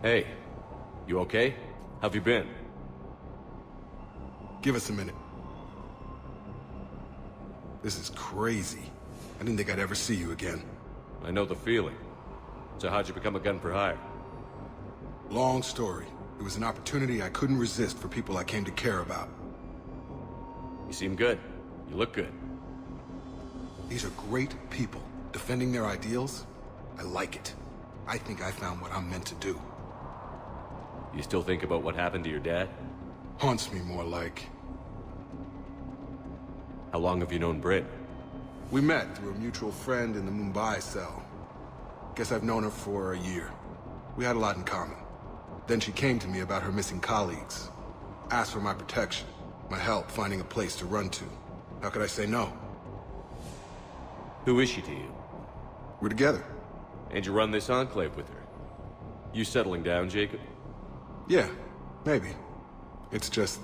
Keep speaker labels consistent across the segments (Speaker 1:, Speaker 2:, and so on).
Speaker 1: Hey, you okay? How've you been?
Speaker 2: Give us a minute. This is crazy. I didn't think I'd ever see you again.
Speaker 1: I know the feeling. So how'd you become a gun for hire?
Speaker 2: Long story. It was an opportunity I couldn't resist for people I came to care about.
Speaker 1: You seem good. You look good.
Speaker 2: These are great people. Defending their ideals, I like it. I think I found what I'm meant to do.
Speaker 1: You still think about what happened to your dad?
Speaker 2: Haunts me more like.
Speaker 1: How long have you known Britt?
Speaker 2: We met through a mutual friend in the Mumbai cell. Guess I've known her for a year. We had a lot in common. Then she came to me about her missing colleagues. Asked for my protection, my help finding a place to run to. How could I say no?
Speaker 1: Who is she to you?
Speaker 2: We're together.
Speaker 1: And you run this enclave with her? You settling down, Jacob?
Speaker 2: Yeah, maybe. It's just,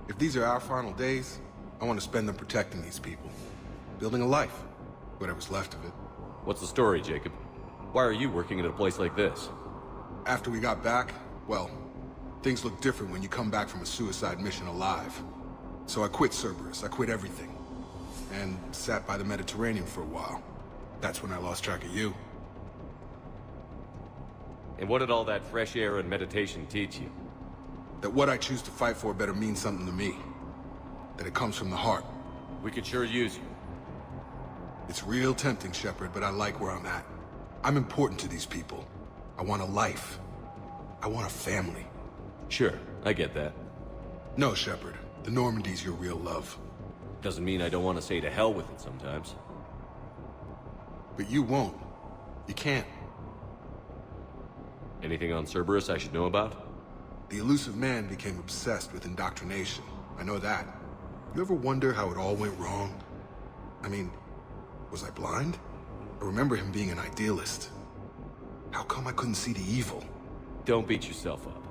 Speaker 2: if these are our final days, I want to spend them protecting these people. Building a life. Whatever's left of it.
Speaker 1: What's the story, Jacob? Why are you working at a place like this?
Speaker 2: After we got back, well, things look different when you come back from a suicide mission alive. So I quit Cerberus, I quit everything. And sat by the Mediterranean for a while. That's when I lost track of you.
Speaker 1: And what did all that fresh air and meditation teach you?
Speaker 2: That what I choose to fight for better mean something to me. That it comes from the heart.
Speaker 1: We could sure use you.
Speaker 2: It's real tempting, Shepard, but I like where I'm at. I'm important to these people. I want a life. I want a family.
Speaker 1: Sure, I get that.
Speaker 2: No, Shepard. The Normandy's your real love.
Speaker 1: Doesn't mean I don't want to say to hell with it sometimes.
Speaker 2: But you won't. You can't.
Speaker 1: Anything on Cerberus I should know about?
Speaker 2: The elusive man became obsessed with indoctrination. I know that. You ever wonder how it all went wrong? I mean, was I blind? I remember him being an idealist. How come I couldn't see the evil?
Speaker 1: Don't beat yourself up.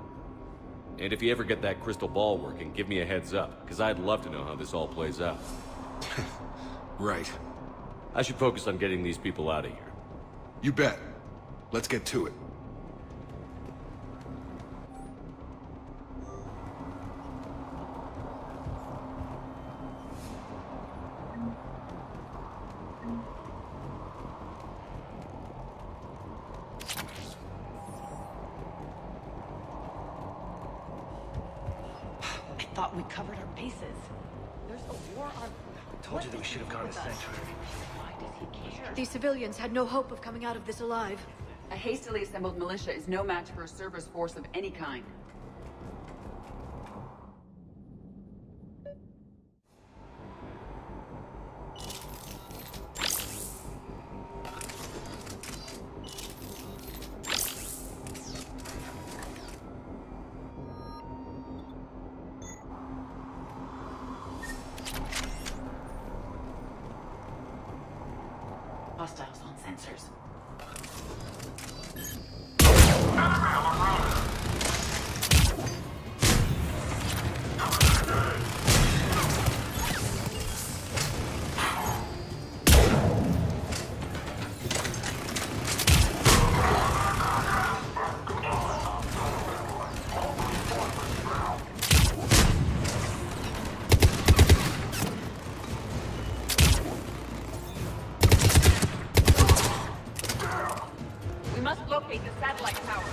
Speaker 1: And if you ever get that crystal ball working, give me a heads up, because I'd love to know how this all plays out.
Speaker 2: Right.
Speaker 1: I should focus on getting these people out of here.
Speaker 2: You bet. Let's get to it.
Speaker 3: I thought we covered our bases. There's a war on...
Speaker 4: Told you that we should have gone to Sanctuary.
Speaker 3: Why does he care?
Speaker 5: These civilians had no hope of coming out of this alive.
Speaker 6: A hastily assembled militia is no match for a Cerberus force of any kind. Hostiles on sensors. We must locate the satellite tower.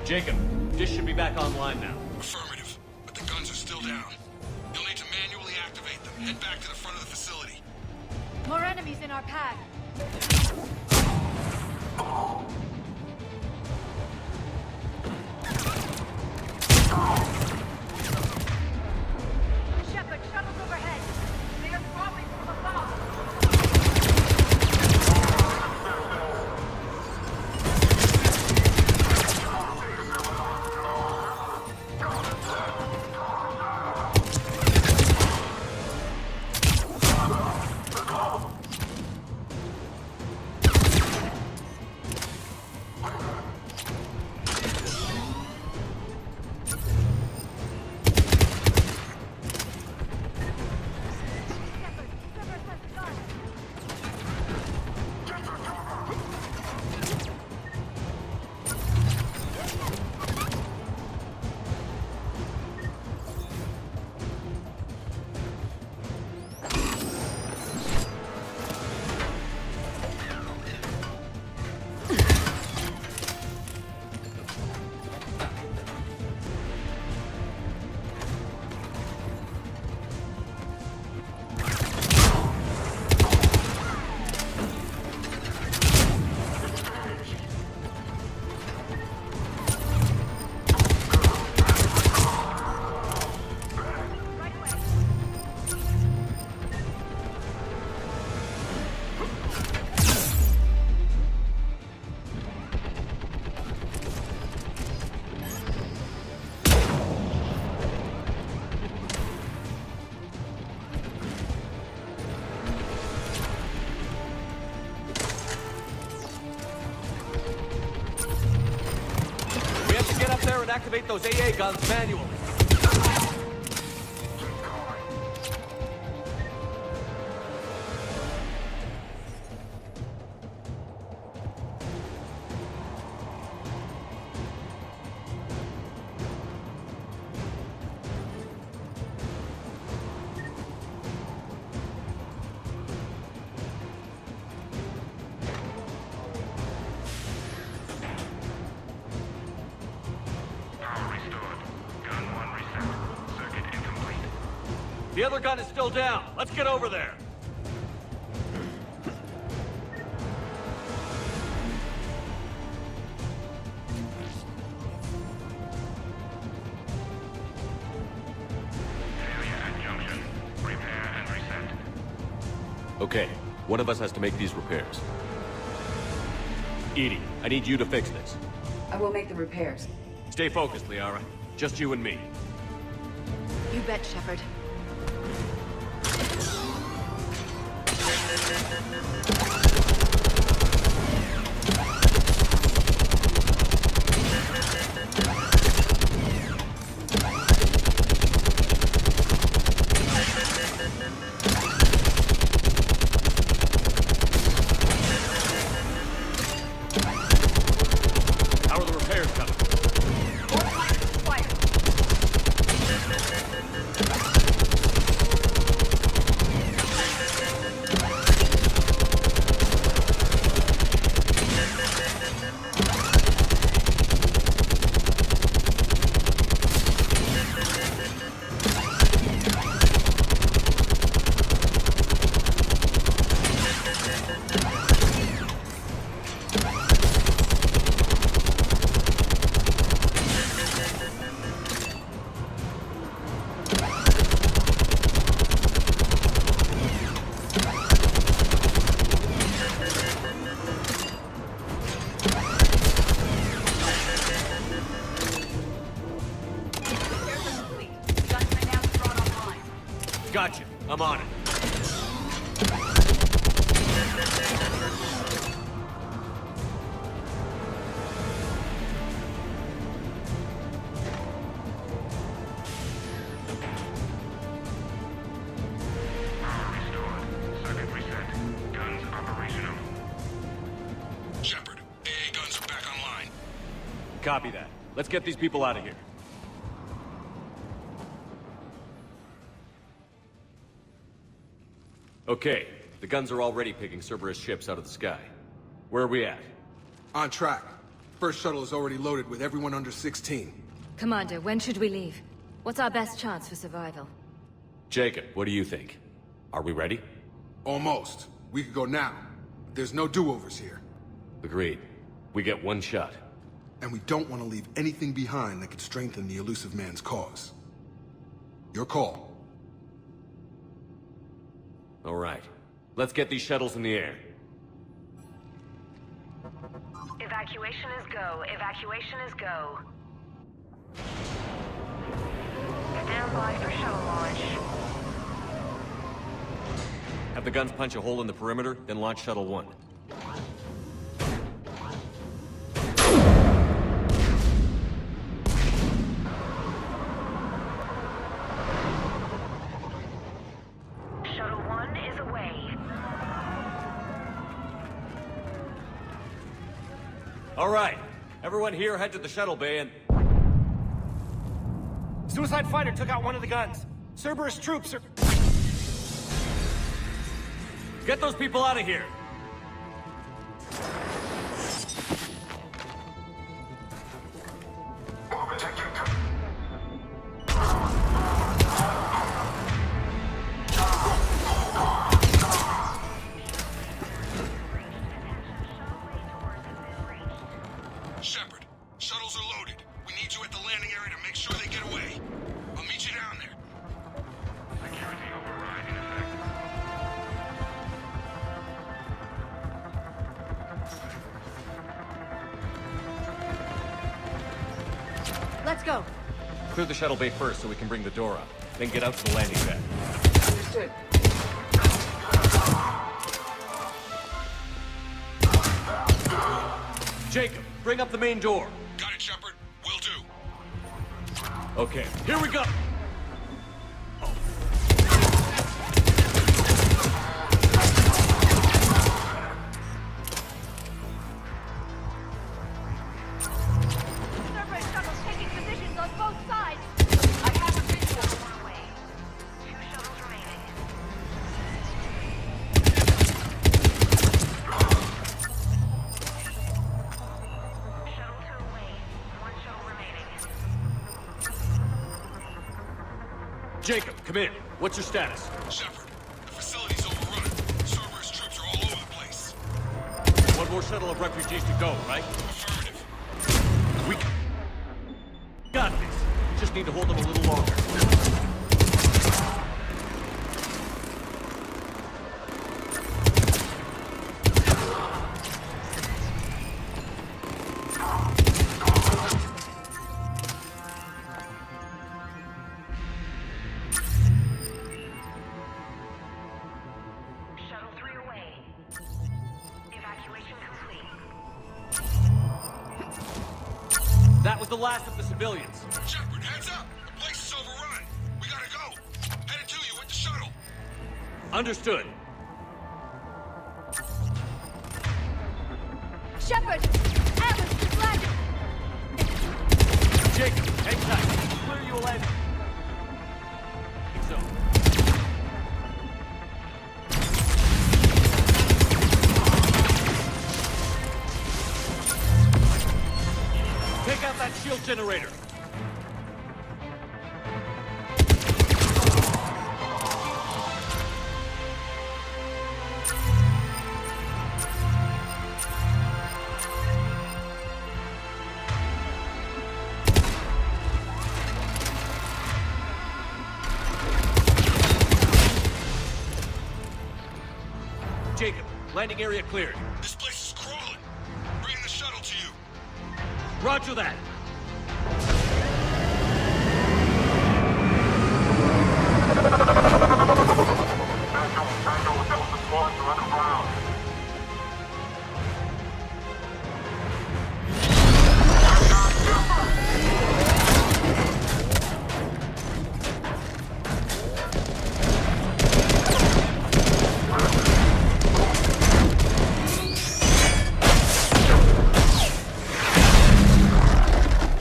Speaker 1: Jacob, dish should be back online now.
Speaker 2: Affirmative, but the guns are still down. You'll need to manually activate them. Head back to the front of the facility.
Speaker 5: More enemies in our path. Shepard, shuttles overhead. They are dropping from above.
Speaker 1: activate those AA guns manually. The other gun is still down. Let's get over there. Okay, one of us has to make these repairs. Edie, I need you to fix this.
Speaker 6: I will make the repairs.
Speaker 1: Stay focused, Liara. Just you and me.
Speaker 3: You bet, Shepard.
Speaker 1: How are the repairs coming? Gotcha. I'm on it.
Speaker 2: Shepard, AA guns are back online.
Speaker 1: Copy that. Let's get these people out of here. Okay, the guns are already picking Cerberus ships out of the sky. Where are we at?
Speaker 2: On track. First shuttle is already loaded with everyone under 16.
Speaker 7: Commander, when should we leave? What's our best chance for survival?
Speaker 1: Jacob, what do you think? Are we ready?
Speaker 2: Almost. We could go now. There's no do-overs here.
Speaker 1: Agreed. We get one shot.
Speaker 2: And we don't want to leave anything behind that could strengthen the elusive man's cause. Your call.
Speaker 1: All right. Let's get these shuttles in the air.
Speaker 5: Evacuation is go. Evacuation is go. Stand by for shuttle launch.
Speaker 1: Have the guns punch a hole in the perimeter, then launch Shuttle 1.
Speaker 5: Shuttle 1 is away.
Speaker 1: All right. Everyone here head to the shuttle bay and...
Speaker 4: Suicide fighter took out one of the guns. Cerberus troops are...
Speaker 1: Get those people out of here!
Speaker 2: Shepard, shuttles are loaded. We need you at the landing area to make sure they get away. I'll meet you down there. Security override in effect.
Speaker 3: Let's go.
Speaker 1: Clear the shuttle bay first so we can bring the door up. Then get out to the landing pad.
Speaker 6: Understood.
Speaker 1: Jacob, bring up the main door.
Speaker 2: Got it, Shepard. Will do.
Speaker 1: Okay, here we go!
Speaker 5: Cerberus shuttles taking positions on both sides.
Speaker 6: I have a visual.
Speaker 5: One away. 2 shuttles remaining. Shuttle 2 away. 1 shuttle remaining.
Speaker 1: Jacob, come in. What's your status?
Speaker 2: Shepard, the facility's overrun. Cerberus troops are all over the place.
Speaker 1: One more shuttle of refugees to go, right?
Speaker 2: Affirmative.
Speaker 1: We got this. Just need to hold them a little longer.
Speaker 5: Shuttle 3 away. Evacuation complete.
Speaker 1: That was the last of the civilians.
Speaker 2: Shepard, heads up! The place is overrun. We gotta go. Headed to you with the shuttle.
Speaker 1: Understood.
Speaker 7: Shepard! Atlas just landed!
Speaker 1: Jacob, hang tight. Clear you a landing. Think so. Take out that shield generator. Jacob, landing area cleared.
Speaker 2: This place is crawling. Bringing the shuttle to you.
Speaker 1: Roger that.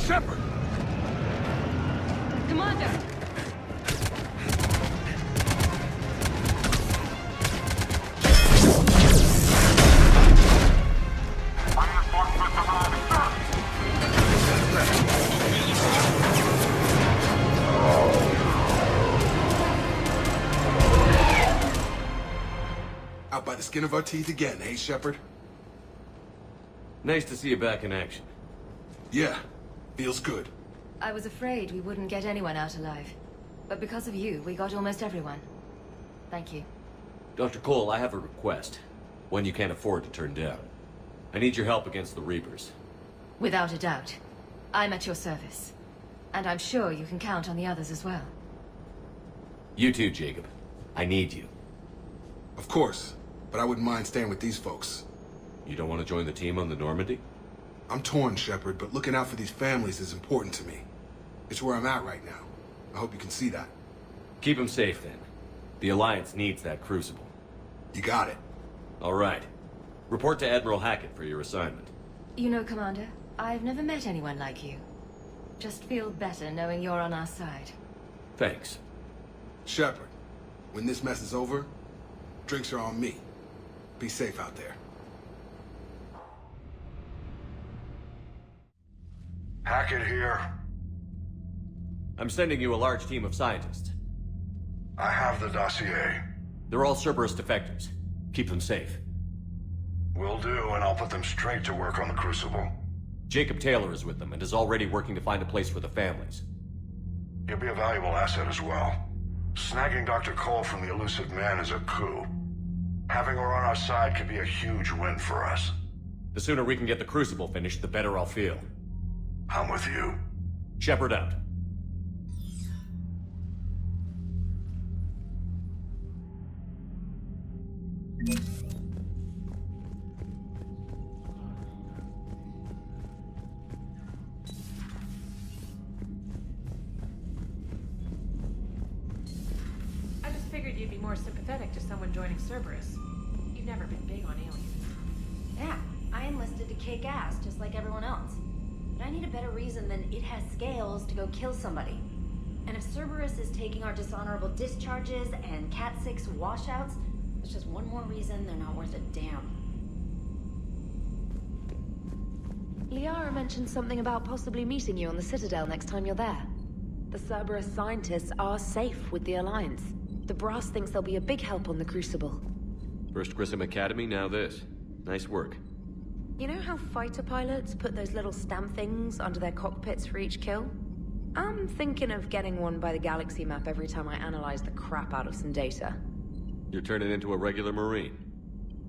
Speaker 1: Shepard!
Speaker 7: Commander!
Speaker 2: Out by the skin of our teeth again, eh, Shepard?
Speaker 1: Nice to see you back in action.
Speaker 2: Yeah, feels good.
Speaker 7: I was afraid we wouldn't get anyone out alive. But because of you, we got almost everyone. Thank you.
Speaker 1: Dr. Cole, I have a request. One you can't afford to turn down. I need your help against the Reapers.
Speaker 7: Without a doubt. I'm at your service. And I'm sure you can count on the others as well.
Speaker 1: You too, Jacob. I need you.
Speaker 2: Of course, but I wouldn't mind staying with these folks.
Speaker 1: You don't want to join the team on the Normandy?
Speaker 2: I'm torn, Shepard, but looking out for these families is important to me. It's where I'm at right now. I hope you can see that.
Speaker 1: Keep them safe, then. The Alliance needs that crucible.
Speaker 2: You got it.
Speaker 1: All right. Report to Admiral Hackett for your assignment.
Speaker 7: You know, Commander, I've never met anyone like you. Just feel better knowing you're on our side.
Speaker 1: Thanks.
Speaker 2: Shepard, when this mess is over, drinks are on me. Be safe out there.
Speaker 8: Hackett here.
Speaker 1: I'm sending you a large team of scientists.
Speaker 8: I have the dossier.
Speaker 1: They're all Cerberus defectors. Keep them safe.
Speaker 8: Will do, and I'll put them straight to work on the Crucible.
Speaker 1: Jacob Taylor is with them and is already working to find a place for the families.
Speaker 8: He'll be a valuable asset as well. Snagging Dr. Cole from the elusive man is a coup. Having her on our side could be a huge win for us.
Speaker 1: The sooner we can get the Crucible finished, the better I'll feel.
Speaker 8: I'm with you.
Speaker 1: Shepard out.
Speaker 3: be more sympathetic to someone joining Cerberus. You've never been big on aliens.
Speaker 7: Yeah, I enlisted to kick ass, just like everyone else. But I need a better reason than it has scales to go kill somebody. And if Cerberus is taking our dishonorable discharges and Cat 6 washouts, it's just one more reason they're not worth a damn. Liara mentioned something about possibly meeting you on the Citadel next time you're there. The Cerberus scientists are safe with the Alliance. The Brass thinks they'll be a big help on the Crucible.
Speaker 1: First Grissom Academy, now this. Nice work.
Speaker 7: You know how fighter pilots put those little stamp things under their cockpits for each kill? I'm thinking of getting one by the galaxy map every time I analyze the crap out of some data.
Speaker 1: You're turning into a regular Marine.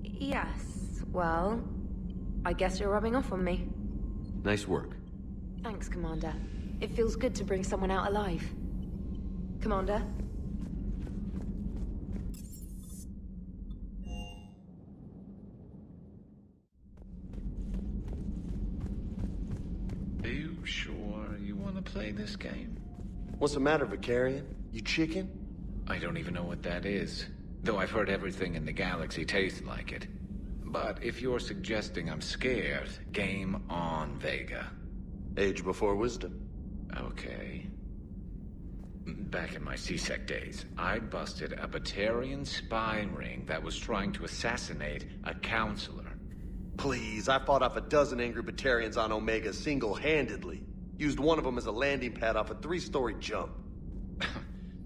Speaker 7: Yes, well, I guess you're rubbing off on me.
Speaker 1: Nice work.
Speaker 7: Thanks, Commander. It feels good to bring someone out alive. Commander?
Speaker 9: Are you sure you want to play this game?
Speaker 10: What's the matter, Vicarian? You chicken?
Speaker 9: I don't even know what that is. Though I've heard everything in the galaxy tastes like it. But if you're suggesting I'm scared, game on, Vega.
Speaker 10: Age before wisdom.
Speaker 9: Okay. Back in my CSEC days, I busted a Batarian spy ring that was trying to assassinate a counselor.
Speaker 10: Please, I fought off a dozen angry Batarians on Omega single-handedly. Used one of them as a landing pad off a 3-story jump.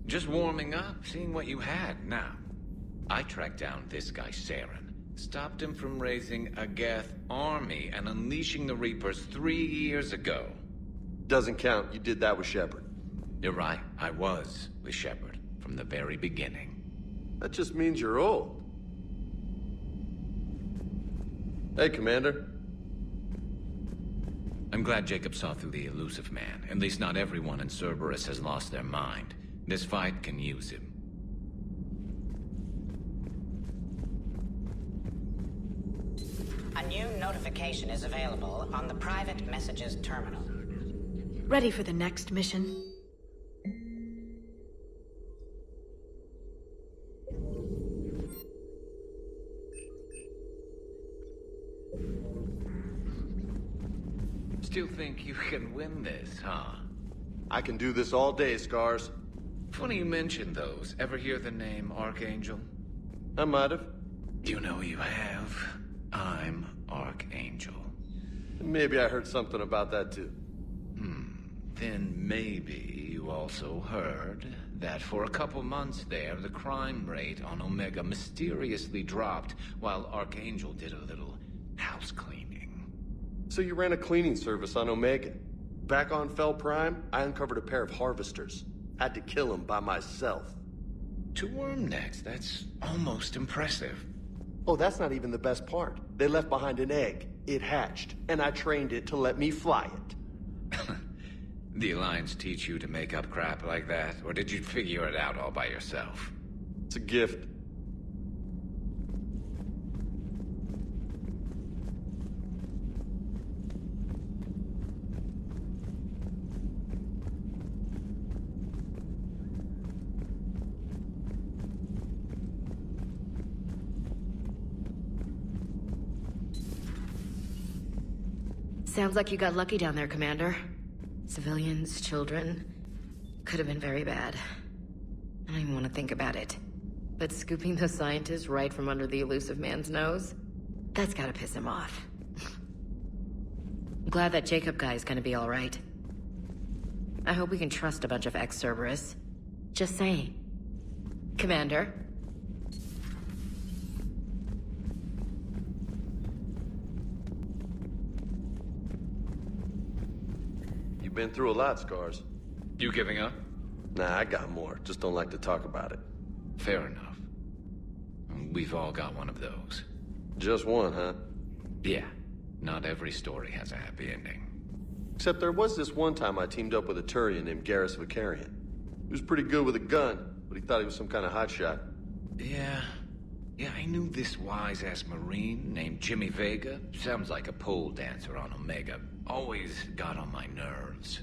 Speaker 9: Just warming up, seeing what you had. Now, I tracked down this guy, Saren. Stopped him from raising a Geth army and unleashing the Reapers 3 years ago.
Speaker 10: Doesn't count. You did that with Shepard.
Speaker 9: You're right. I was with Shepard from the very beginning.
Speaker 10: That just means you're old. Hey, Commander.
Speaker 9: I'm glad Jacob saw through the elusive man. At least not everyone in Cerberus has lost their mind. This fight can use him.
Speaker 11: A new notification is available on the private messages terminal.
Speaker 3: Ready for the next mission?
Speaker 9: Still think you can win this, huh?
Speaker 10: I can do this all day, Scars.
Speaker 9: Funny you mention those. Ever hear the name Archangel?
Speaker 10: I might have.
Speaker 9: You know you have. I'm Archangel.
Speaker 10: Maybe I heard something about that too.
Speaker 9: Then maybe you also heard that for a couple months there, the crime rate on Omega mysteriously dropped while Archangel did a little house cleaning.
Speaker 10: So you ran a cleaning service on Omega. Back on Fel Prime, I uncovered a pair of harvesters. Had to kill them by myself.
Speaker 9: 2 worm necks, that's almost impressive.
Speaker 10: Oh, that's not even the best part. They left behind an egg. It hatched, and I trained it to let me fly it.
Speaker 9: The Alliance teach you to make up crap like that, or did you figure it out all by yourself?
Speaker 10: It's a gift.
Speaker 7: Sounds like you got lucky down there, Commander. Civilians, children. Could have been very bad. I don't even want to think about it. But scooping those scientists right from under the elusive man's nose? That's gotta piss him off. I'm glad that Jacob guy is gonna be alright. I hope we can trust a bunch of ex-Cerberus. Just saying. Commander?
Speaker 10: You've been through a lot, Scars.
Speaker 9: You giving up?
Speaker 10: Nah, I got more. Just don't like to talk about it.
Speaker 9: Fair enough. We've all got one of those.
Speaker 10: Just one, huh?
Speaker 9: Yeah. Not every story has a happy ending.
Speaker 10: Except there was this one time I teamed up with a Turian named Garrus Vicarian. He was pretty good with a gun, but he thought he was some kind of hotshot.
Speaker 9: Yeah, I knew this wise-ass Marine named Jimmy Vega. Sounds like a pole dancer on Omega. Always got on my nerves.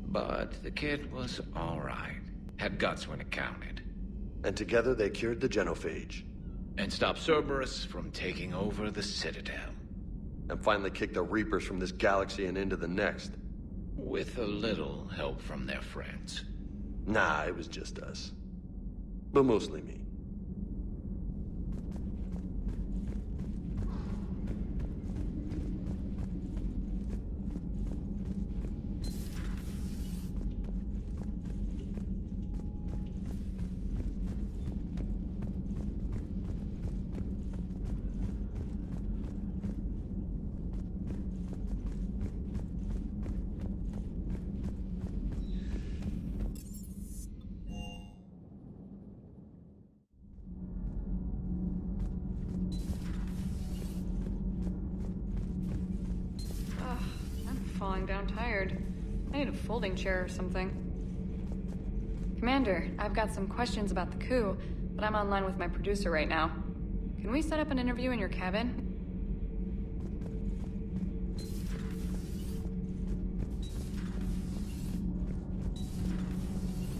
Speaker 9: But the kid was alright. Had guts when it counted.
Speaker 10: And together they cured the genophage.
Speaker 9: And stopped Cerberus from taking over the Citadel.
Speaker 10: And finally kicked the Reapers from this galaxy and into the next.
Speaker 9: With a little help from their friends.
Speaker 10: Nah, it was just us. But mostly me.
Speaker 12: Falling down tired. I need a folding chair or something. Commander, I've got some questions about the coup, but I'm online with my producer right now. Can we set up an interview in your cabin?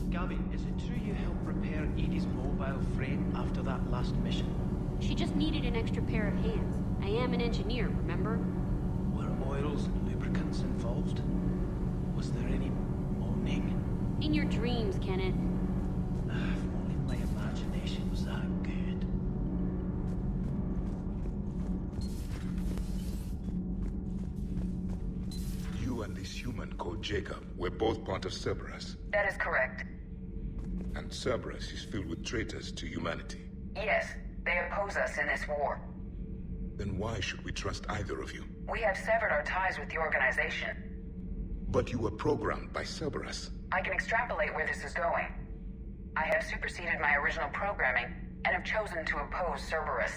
Speaker 13: Gabby, is it true you helped repair Edie's mobile frame after that last mission?
Speaker 14: She just needed an extra pair of hands. I am an engineer, remember?
Speaker 13: Were oils and lubricants involved? Was there any moaning?
Speaker 14: In your dreams, Kenneth.
Speaker 13: If only my imagination was that good.
Speaker 15: You and this human called Jacob were both part of Cerberus.
Speaker 16: That is correct.
Speaker 15: And Cerberus is filled with traitors to humanity.
Speaker 16: Yes, they oppose us in this war.
Speaker 15: Then why should we trust either of you?
Speaker 16: We have severed our ties with the organization.
Speaker 15: But you were programmed by Cerberus.
Speaker 16: I can extrapolate where this is going. I have superseded my original programming and have chosen to oppose Cerberus.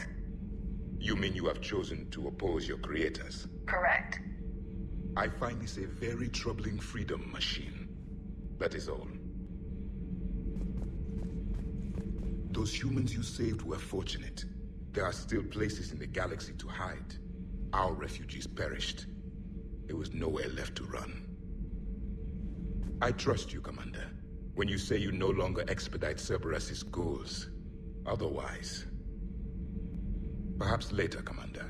Speaker 15: You mean you have chosen to oppose your creators?
Speaker 16: Correct.
Speaker 15: I find this a very troubling freedom machine. That is all. Those humans you saved were fortunate. There are still places in the galaxy to hide. Our refugees perished. There was nowhere left to run. I trust you, Commander, when you say you no longer expedite Cerberus's goals. Otherwise... Perhaps later, Commander.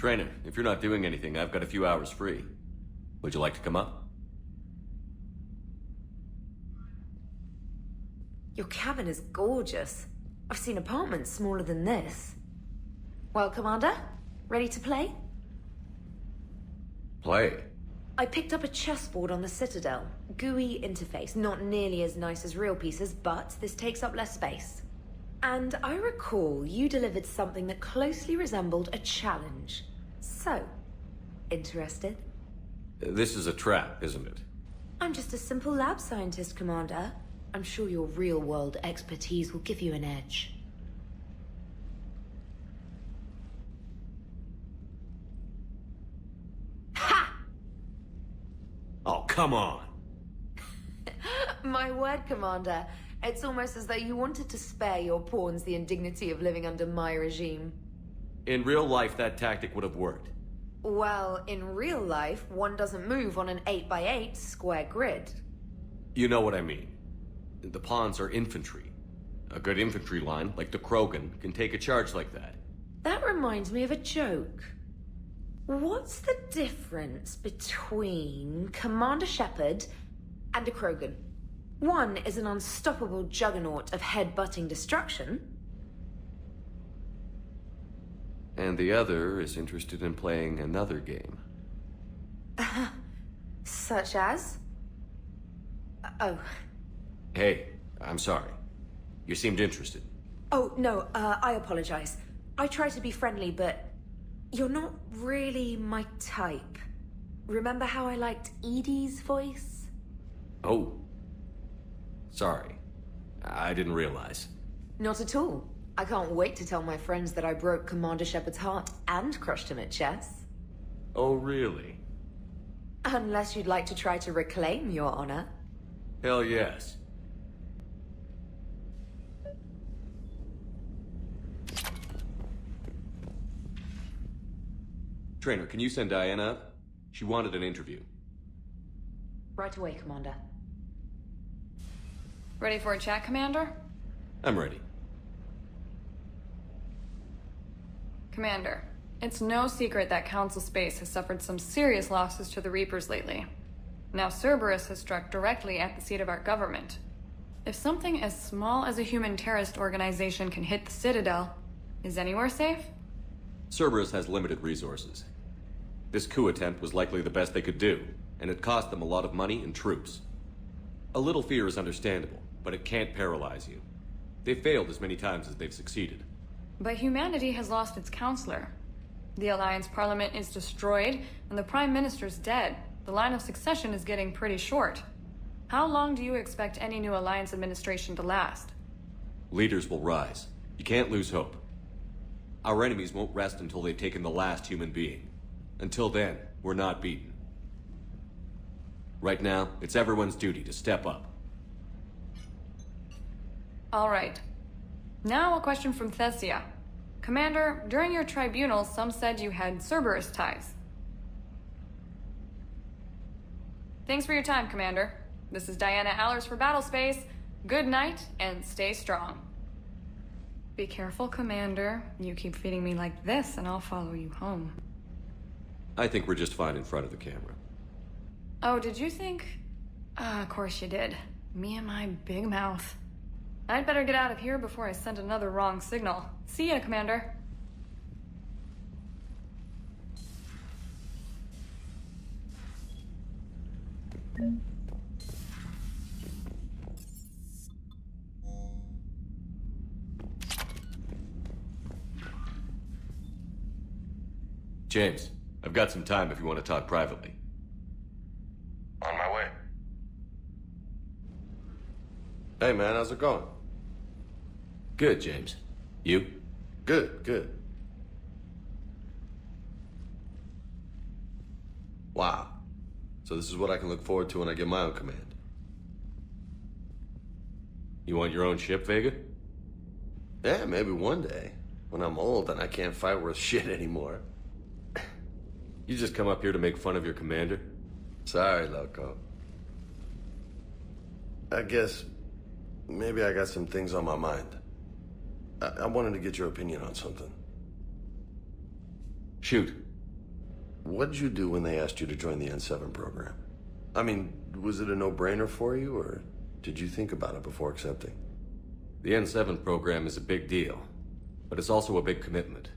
Speaker 1: Trainer, if you're not doing anything, I've got a few hours free. Would you like to come up?
Speaker 17: Your cabin is gorgeous. I've seen apartments smaller than this. Well, Commander, ready to play?
Speaker 1: Play?
Speaker 17: I picked up a chessboard on the Citadel. GUI interface, not nearly as nice as real pieces, but this takes up less space. And I recall you delivered something that closely resembled a challenge. So, interested?
Speaker 1: This is a trap, isn't it?
Speaker 17: I'm just a simple lab scientist, Commander. I'm sure your real-world expertise will give you an edge. Ha!
Speaker 1: Oh, come on!
Speaker 17: My word, Commander. It's almost as though you wanted to spare your pawns the indignity of living under my regime.
Speaker 1: In real life, that tactic would have worked.
Speaker 17: Well, in real life, one doesn't move on an 8x8 square grid.
Speaker 1: You know what I mean. The pawns are infantry. A good infantry line, like the Krogan, can take a charge like that.
Speaker 17: That reminds me of a joke. What's the difference between Commander Shepard and a Krogan? One is an unstoppable juggernaut of head-butting destruction.
Speaker 1: And the other is interested in playing another game.
Speaker 17: Such as? Oh.
Speaker 1: Hey, I'm sorry. You seemed interested.
Speaker 17: Oh, no, I apologize. I try to be friendly, but you're not really my type. Remember how I liked Edie's voice?
Speaker 1: Oh. Sorry. I didn't realize.
Speaker 17: Not at all. I can't wait to tell my friends that I broke Commander Shepard's heart and crushed him at chess.
Speaker 1: Oh, really?
Speaker 17: Unless you'd like to try to reclaim your honor.
Speaker 1: Hell yes. Trainer, can you send Diana up? She wanted an interview.
Speaker 17: Right away, Commander.
Speaker 12: Ready for a chat, Commander?
Speaker 1: I'm ready.
Speaker 12: Commander, it's no secret that Council Space has suffered some serious losses to the Reapers lately. Now Cerberus has struck directly at the seat of our government. If something as small as a human terrorist organization can hit the Citadel, is anywhere safe?
Speaker 1: Cerberus has limited resources. This coup attempt was likely the best they could do, and it cost them a lot of money and troops. A little fear is understandable, but it can't paralyze you. They've failed as many times as they've succeeded.
Speaker 12: But humanity has lost its counselor. The Alliance Parliament is destroyed, and the Prime Minister's dead. The line of succession is getting pretty short. How long do you expect any new Alliance administration to last?
Speaker 1: Leaders will rise. You can't lose hope. Our enemies won't rest until they've taken the last human being. Until then, we're not beaten. Right now, it's everyone's duty to step up.
Speaker 12: All right. Now a question from Thessia. Commander, during your tribunal, some said you had Cerberus ties. Thanks for your time, Commander. This is Diana Allers for Battlespace. Good night, and stay strong. Be careful, Commander. You keep feeding me like this, and I'll follow you home.
Speaker 1: I think we're just fine in front of the camera.
Speaker 12: Oh, did you think? Of course you did. Me and my big mouth. I'd better get out of here before I send another wrong signal. See ya, Commander.
Speaker 1: James, I've got some time if you want to talk privately.
Speaker 10: On my way. Hey man, how's it going?
Speaker 1: Good, James. You?
Speaker 10: Good, good. Wow. So this is what I can look forward to when I get my own command.
Speaker 1: You want your own ship, Vega?
Speaker 10: Yeah, maybe one day. When I'm old and I can't fight worth shit anymore.
Speaker 1: You just come up here to make fun of your commander?
Speaker 10: Sorry, loco. I guess maybe I got some things on my mind. I wanted to get your opinion on something.
Speaker 1: Shoot.
Speaker 10: What'd you do when they asked you to join the N7 program? I mean, was it a no-brainer for you, or did you think about it before accepting?
Speaker 1: The N7 program is a big deal, but it's also a big commitment.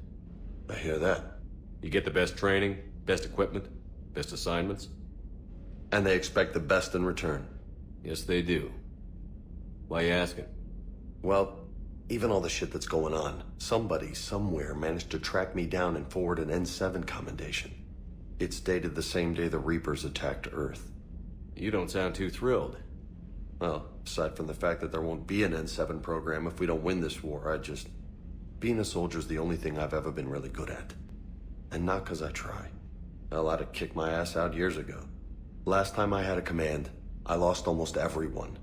Speaker 10: I hear that.
Speaker 1: You get the best training, best equipment, best assignments.
Speaker 10: And they expect the best in return.
Speaker 1: Yes, they do. Why you asking?
Speaker 10: Well, even all the shit that's going on, somebody somewhere managed to track me down and forward an N7 commendation. It's dated the same day the Reapers attacked Earth.
Speaker 1: You don't sound too thrilled.
Speaker 10: Well, aside from the fact that there won't be an N7 program if we don't win this war, being a soldier's the only thing I've ever been really good at. And not because I try. Hell, I'd have kicked my ass out years ago. Last time I had a command, I lost almost everyone.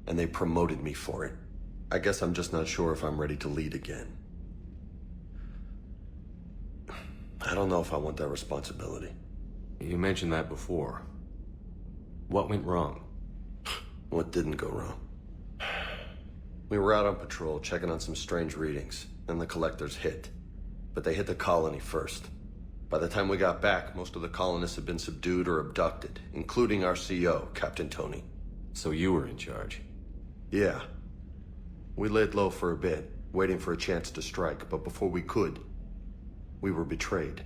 Speaker 10: And they promoted me for it. I guess I'm just not sure if I'm ready to lead again. I don't know if I want that responsibility.
Speaker 1: You mentioned that before. What went wrong?
Speaker 10: What didn't go wrong? We were out on patrol, checking on some strange readings, and the collectors hit. But they hit the colony first. By the time we got back, most of the colonists had been subdued or abducted, including our CO, Captain Tony.
Speaker 1: So you were in charge?
Speaker 10: Yeah. We laid low for a bit, waiting for a chance to strike, but before we could, we were betrayed.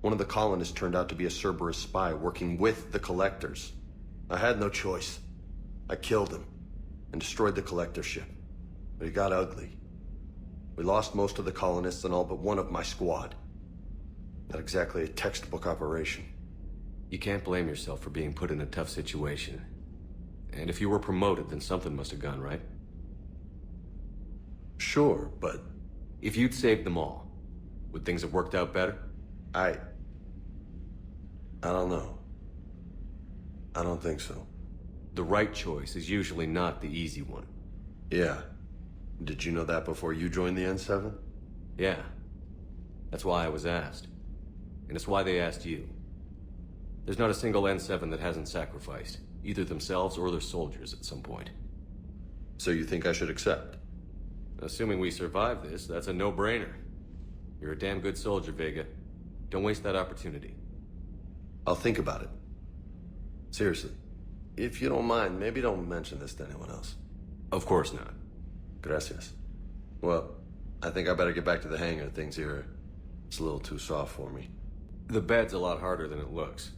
Speaker 10: One of the colonists turned out to be a Cerberus spy working with the collectors. I had no choice. I killed him and destroyed the collector ship. But it got ugly. We lost most of the colonists and all but one of my squad. Not exactly a textbook operation.
Speaker 1: You can't blame yourself for being put in a tough situation. And if you were promoted, then something must have gone right.
Speaker 10: Sure, but...
Speaker 1: If you'd saved them all, would things have worked out better?
Speaker 10: I don't know. I don't think so.
Speaker 1: The right choice is usually not the easy one.
Speaker 10: Yeah. Did you know that before you joined the N7?
Speaker 1: Yeah. That's why I was asked. And it's why they asked you. There's not a single N7 that hasn't sacrificed, either themselves or their soldiers at some point.
Speaker 10: So you think I should accept?
Speaker 1: Assuming we survive this, that's a no-brainer. You're a damn good soldier, Vega. Don't waste that opportunity.
Speaker 10: I'll think about it. Seriously. If you don't mind, maybe don't mention this to anyone else.
Speaker 1: Of course not.
Speaker 10: Gracias. Well, I think I better get back to the hangar. Things here, it's a little too soft for me.
Speaker 1: The bed's a lot harder than it looks.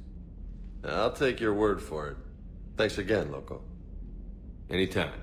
Speaker 10: I'll take your word for it. Thanks again, Loco.
Speaker 1: Anytime.